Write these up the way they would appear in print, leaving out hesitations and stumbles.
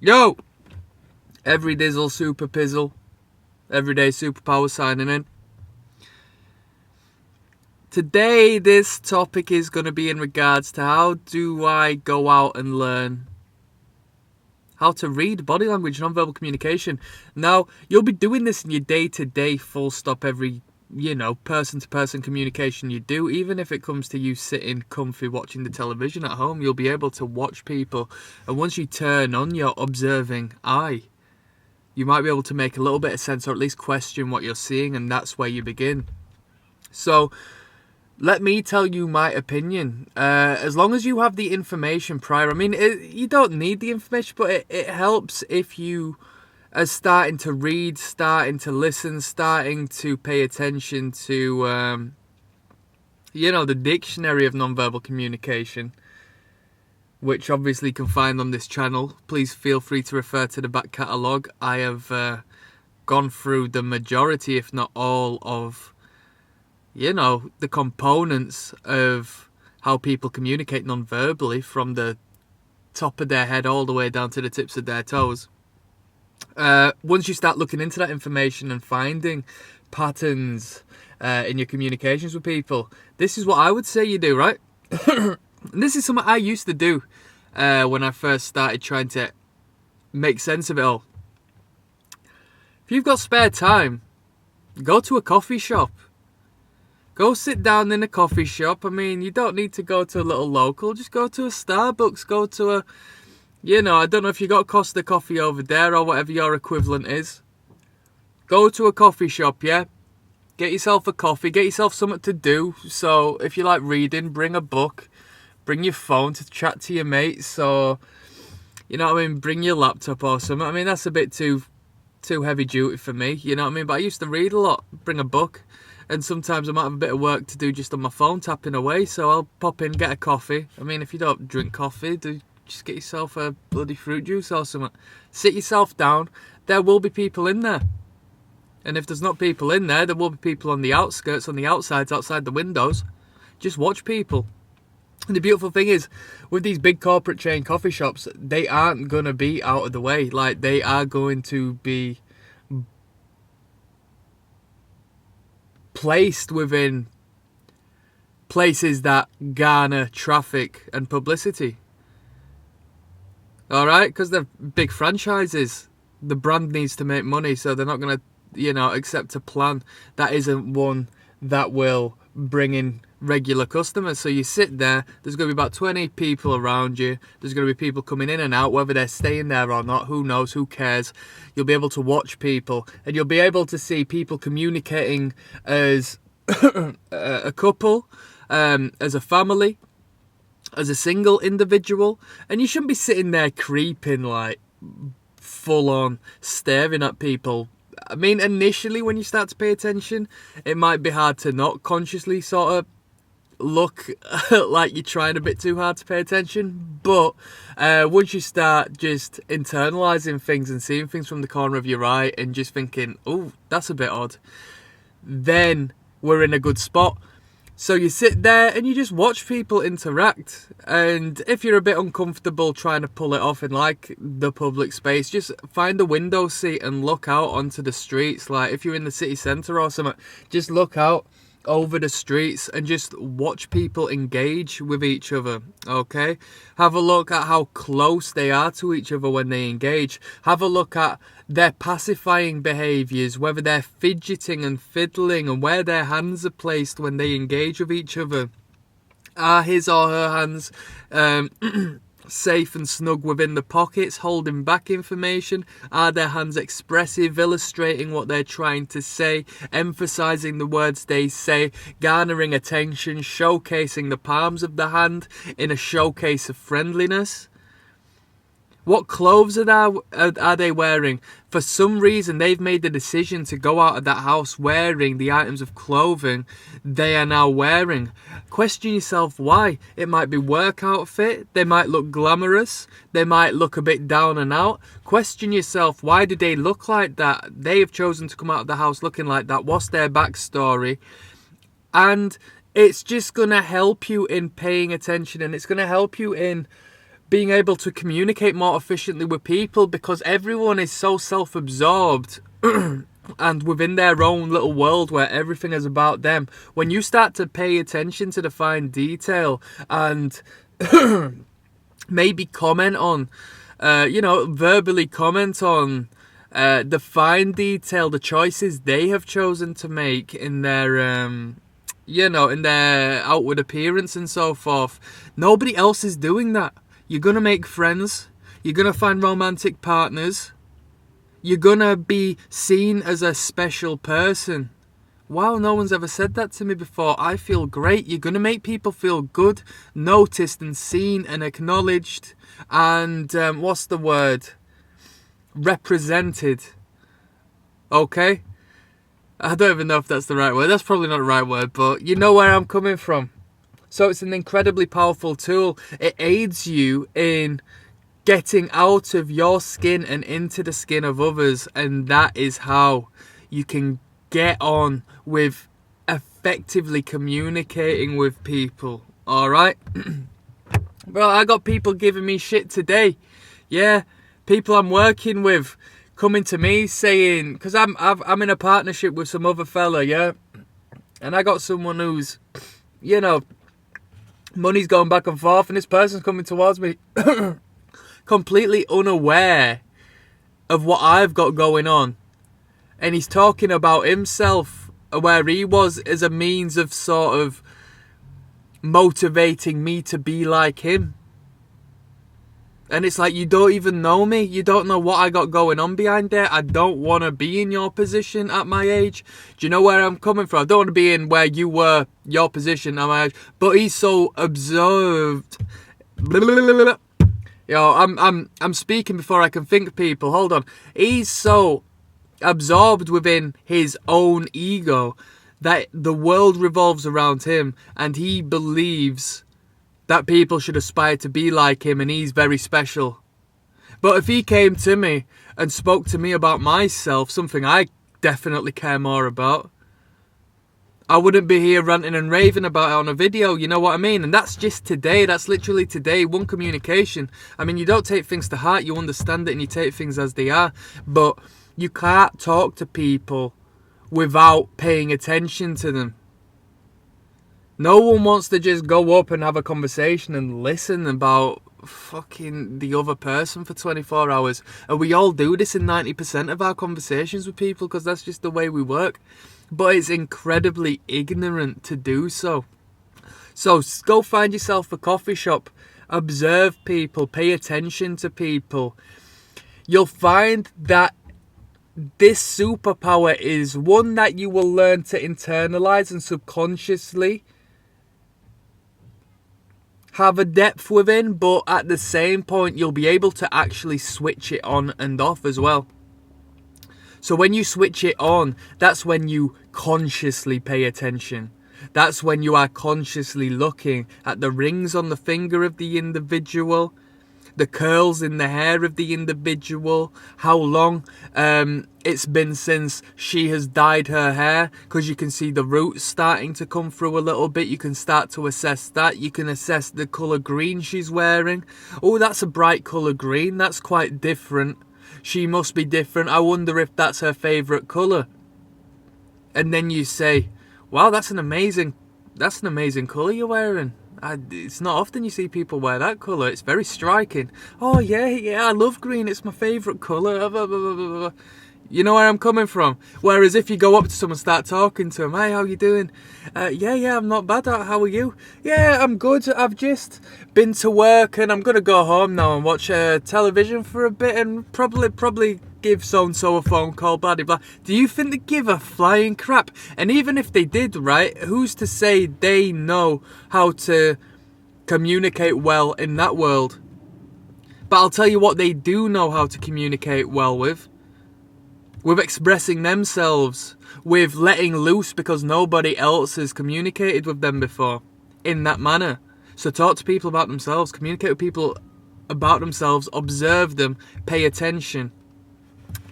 Yo! Every dizzle, super pizzle. Everyday Superpower signing in. Today, this topic is going to be in regards to how do I go out and learn how to read body language, non-verbal communication. Now, you'll be doing this in your day-to-day, full stop, every, person-to-person communication you do. Even if it comes to you sitting comfy watching the television at home, you'll be able to watch people. And once you turn on your observing eye, you might be able to make a little bit of sense, or at least question what you're seeing, and that's where you begin. So, let me tell you my opinion. As long as you have the information prior, you don't need the information, but it helps if you are starting to read, starting to listen, starting to pay attention to, the dictionary of nonverbal communication, which obviously you can find on this channel. Please feel free to refer to the back catalogue. I have gone through the majority, if not all, of the components of how people communicate non-verbally, from the top of their head all the way down to the tips of their toes. Once you start looking into that information and finding patterns in your communications with people, this is what I would say you do, right? This is something I used to do when I first started trying to make sense of it all. If you've got spare time, go to a coffee shop. Go sit down in a coffee shop. You don't need to go to a little local. Just go to a Starbucks. Go to a, I don't know if you got Costa Coffee over there or whatever your equivalent is. Go to a coffee shop, yeah? Get yourself a coffee. Get yourself something to do. So if you like reading, bring a book. Bring your phone to chat to your mates. Or, bring your laptop or something. That's a bit too heavy duty for me. But I used to read a lot. Bring a book. And sometimes I might have a bit of work to do just on my phone, tapping away. So I'll pop in, get a coffee. If you don't drink coffee, just get yourself a bloody fruit juice or something. Sit yourself down. There will be people in there. And if there's not people in there, there will be people on the outskirts, on the outsides, outside the windows. Just watch people. And the beautiful thing is, with these big corporate chain coffee shops, they aren't going to be out of the way. Like, they are going to be placed within places that garner traffic and publicity. Alright? Because they're big franchises. The brand needs to make money, so they're not going to, accept a plan that isn't one that will bring in regular customers. So you sit there, there's going to be about 20 people around you. There's going to be people coming in and out, whether they're staying there or not. Who knows? Who cares? You'll be able to watch people, and you'll be able to see people communicating as a couple, as a family, as a single individual. And you shouldn't be sitting there creeping, like full on staring at people. Initially when you start to pay attention, it might be hard to not consciously sort of look like you're trying a bit too hard to pay attention. But once you start just internalizing things and seeing things from the corner of your eye and just thinking, oh, that's a bit odd, then we're in a good spot. So you sit there and you just watch people interact. And if you're a bit uncomfortable trying to pull it off in like the public space, just find a window seat and look out onto the streets. Like if you're in the city centre or something, just look out over the streets and just watch people engage with each other. Okay, have a look at how close they are to each other when they engage. Have a look at their pacifying behaviours, whether they're fidgeting and fiddling, and where their hands are placed when they engage with each other. Are his or her hands safe and snug within the pockets, holding back information? Are their hands expressive, illustrating what they're trying to say, emphasizing the words they say, garnering attention, showcasing the palms of the hand in a showcase of friendliness? What clothes are they wearing? For some reason, they've made the decision to go out of that house wearing the items of clothing they are now wearing. Question yourself why. It might be work outfit. They might look glamorous. They might look a bit down and out. Question yourself, why do they look like that? They have chosen to come out of the house looking like that. What's their backstory? And it's just going to help you in paying attention, and it's going to help you in being able to communicate more efficiently with people, because everyone is so self-absorbed and within their own little world where everything is about them. When you start to pay attention to the fine detail and maybe comment on, verbally comment on the fine detail, the choices they have chosen to make in their, in their outward appearance and so forth. Nobody else is doing that. You're going to make friends. You're going to find romantic partners. You're going to be seen as a special person. Wow, no one's ever said that to me before. I feel great. You're going to make people feel good, noticed and seen and acknowledged and, represented. Okay? I don't even know if that's the right word. That's probably not the right word, but you know where I'm coming from. So it's an incredibly powerful tool. It aids you in getting out of your skin and into the skin of others, and that is how you can get on with effectively communicating with people. Alright? Bro, I got people giving me shit today. Yeah, people I'm working with coming to me saying, because I'm in a partnership with some other fella, yeah? And I got someone who's, money's going back and forth, and this person's coming towards me completely unaware of what I've got going on. And he's talking about himself, where he was, as a means of sort of motivating me to be like him. And it's like, you don't even know me. You don't know what I got going on behind there. I don't want to be in your position at my age. Do you know where I'm coming from? I don't want to be in where you were, your position at my age. But he's so observed. I'm speaking before I can think, people. Hold on. He's so absorbed within his own ego that the world revolves around him, and he believes that people should aspire to be like him, and he's very special. But if he came to me and spoke to me about myself, something I definitely care more about, I wouldn't be here ranting and raving about it on a video, you know what I mean? And that's just today, that's literally today, one communication. I mean, you don't take things to heart, you understand it and you take things as they are. But you can't talk to people without paying attention to them. No one wants to just go up and have a conversation and listen about fucking the other person for 24 hours. And we all do this in 90% of our conversations with people, because that's just the way we work. But it's incredibly ignorant to do so. So go find yourself a coffee shop. Observe people. Pay attention to people. You'll find that this superpower is one that you will learn to internalize and subconsciously have a depth within, but at the same point you'll be able to actually switch it on and off as well. So when you switch it on, that's when you consciously pay attention. That's when you are consciously looking at the rings on the finger of the individual, the curls in the hair of the individual, how long it's been since she has dyed her hair, because you can see the roots starting to come through a little bit. You can start to assess that. You can assess the colour green she's wearing. Oh, that's a bright colour green. That's quite different. She must be different. I wonder if that's her favourite colour. And then you say, wow, that's an amazing colour you're wearing. It's not often you see people wear that colour. It's very striking. Oh, yeah, I love green. It's my favourite colour. You know where I'm coming from? Whereas if you go up to someone and start talking to them, hey, how you doing? Yeah, I'm not bad. How are you? Yeah, I'm good. I've just been to work and I'm going to go home now and watch television for a bit and probably give so-and-so a phone call, blah, blah, blah. Do you think they give a flying crap? And even if they did, right, who's to say they know how to communicate well in that world? But I'll tell you what they do know how to communicate well with expressing themselves, with letting loose, because nobody else has communicated with them before in that manner. So talk to people about themselves, communicate with people about themselves, observe them, pay attention.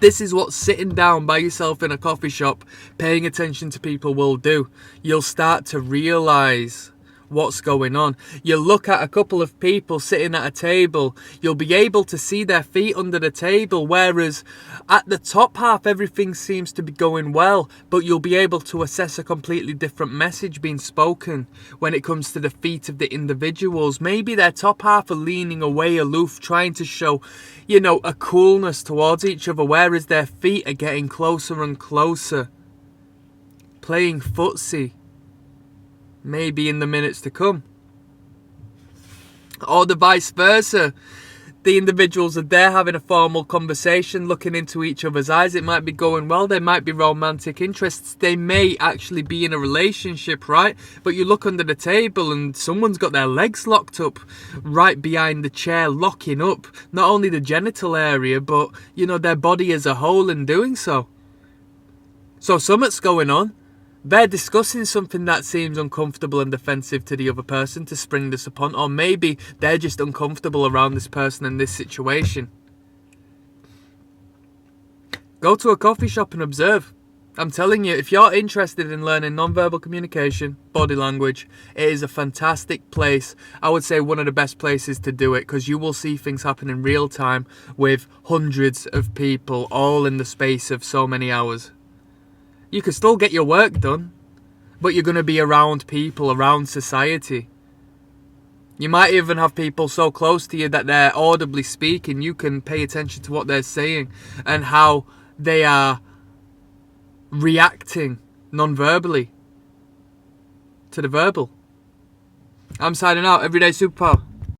This is what sitting down by yourself in a coffee shop, paying attention to people will do. You'll start to realise what's going on. You look at a couple of people sitting at a table, you'll be able to see their feet under the table, whereas at the top half everything seems to be going well, but you'll be able to assess a completely different message being spoken when it comes to the feet of the individuals. Maybe their top half are leaning away, aloof, trying to show, a coolness towards each other, whereas their feet are getting closer and closer, playing footsie, maybe in the minutes to come. Or the vice versa. The individuals are there having a formal conversation, looking into each other's eyes. It might be going well. There might be romantic interests. They may actually be in a relationship, right? But you look under the table and someone's got their legs locked up right behind the chair, locking up not only the genital area, but, their body as a whole in doing so. So something's going on. They're discussing something that seems uncomfortable and offensive to the other person to spring this upon, or maybe they're just uncomfortable around this person in this situation. Go to a coffee shop and observe. I'm telling you, if you're interested in learning non-verbal communication, body language, it is a fantastic place. I would say one of the best places to do it, because you will see things happen in real time with hundreds of people, all in the space of so many hours. You can still get your work done, but you're going to be around people, around society. You might even have people so close to you that they're audibly speaking. You can pay attention to what they're saying and how they are reacting non-verbally to the verbal. I'm signing out. Everyday Superpower.